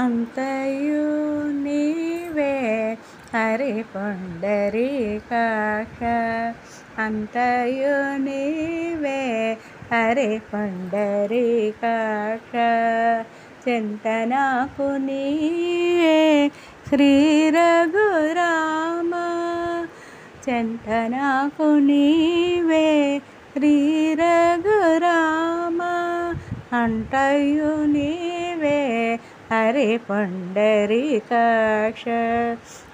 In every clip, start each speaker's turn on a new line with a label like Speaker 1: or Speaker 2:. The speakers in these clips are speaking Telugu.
Speaker 1: అంతయు నీవే హరి పుండరీకాక్ష అంతయు నీవే హరి పుండరీకాక్ష చింతనకు నీవే శ్రీ రఘురామ చింతనకు నీవే శ్రీ రఘురామ అంతయు నీవే హరి పుండరీకాక్ష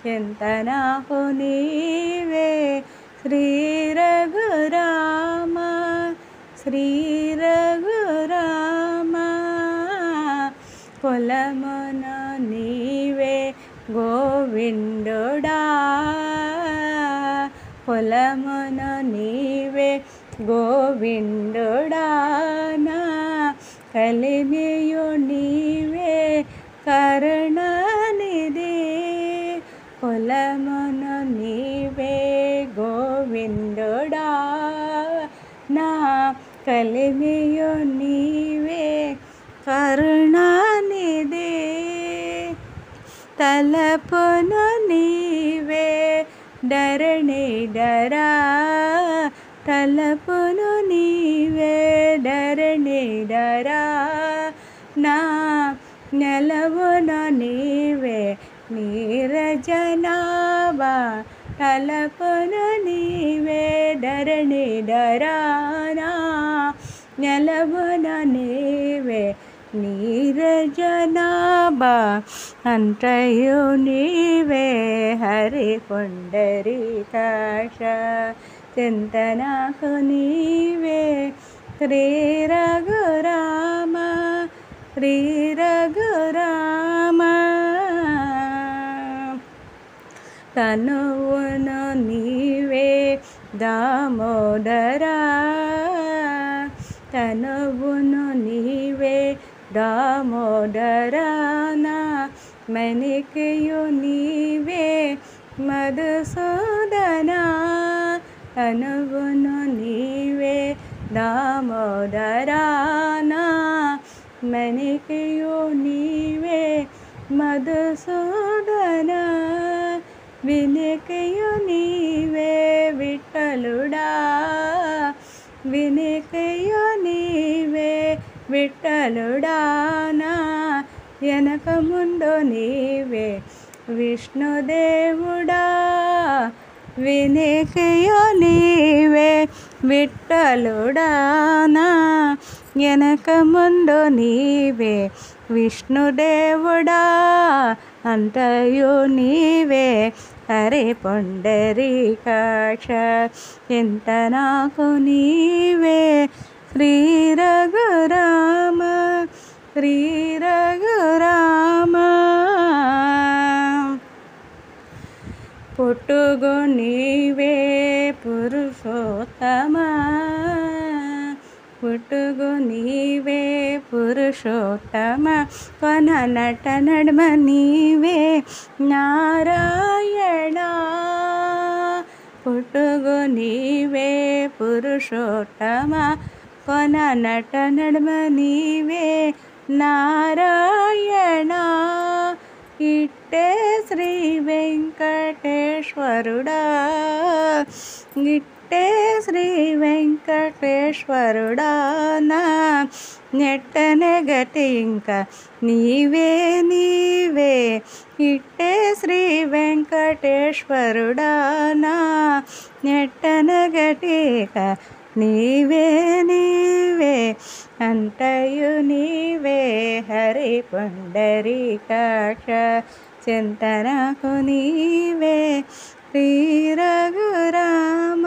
Speaker 1: చింతనకు నీవే శ్రీ రఘురామ శ్రీ రఘురామ కులమున నీవే గోవిందుడా కులమున నీవే గోవిందుడా నా కలిమియు నీవే కరుణానిధి కులమున నీవే గోవిందుడా నా కలిమియు నీవే కరుణానిధి తలపును నీవే ధరణిధరా తలపును నీవే ధరణిధరా నా నెలవును నీవే నీరజనాభా తలపును నీవే ధరణిధరా నా నెలవును నీవే నీరజనాభా అంతయు నీవే హరి పుండరీకాక్ష చింతనకు నీవే శ్రీ రఘురామ శ్రీ రఘురామ తనువును నీవే దామోదరా తనువును నీవే దామోదరా నా మణికయు నీవే మధుసూదనా తనువును నీవే దామోదరా నా మణికయు నీవే మధుసూదనా వినికయు నీవే విఠలుడా వినికయు నీవే విఠలుడా నా వెనక ముందు నీవే విష్ణుదేవుడా వినికయు నీవే విఠలుడా నా వెనక ముందు నీవే విష్ణుదేవుడా అంతయు నీవే హరి పుండరీకాక్ష చింతనకు నీవే శ్రీ రఘురామ శ్రీ రఘురామ పుట్టుగు నీవే పురుషోత్తమ పుట్టుగు నీవే పురుషోత్తమ కొన నట నడుమ నీవే నారాయణ పుట్టుగు నీవే పురుషోత్తమ కొన నట నడుమ నీవే నారాయణ ఇట్టే శ్రీ వెంకటేశ్వరుడా ఇట్టే శ్రీ వెంకటేశ్వరుడా నా నెట్టనెగటి ఇంకా నీవే నీవే ఇట్టే శ్రీ వెంకటేశ్వరుడా నా నెట్టనగటిక నీవే నీవే అంతయు నీవే హరి పుండరీకాక్ష చింతనకు నీవే శ్రీ రఘురామ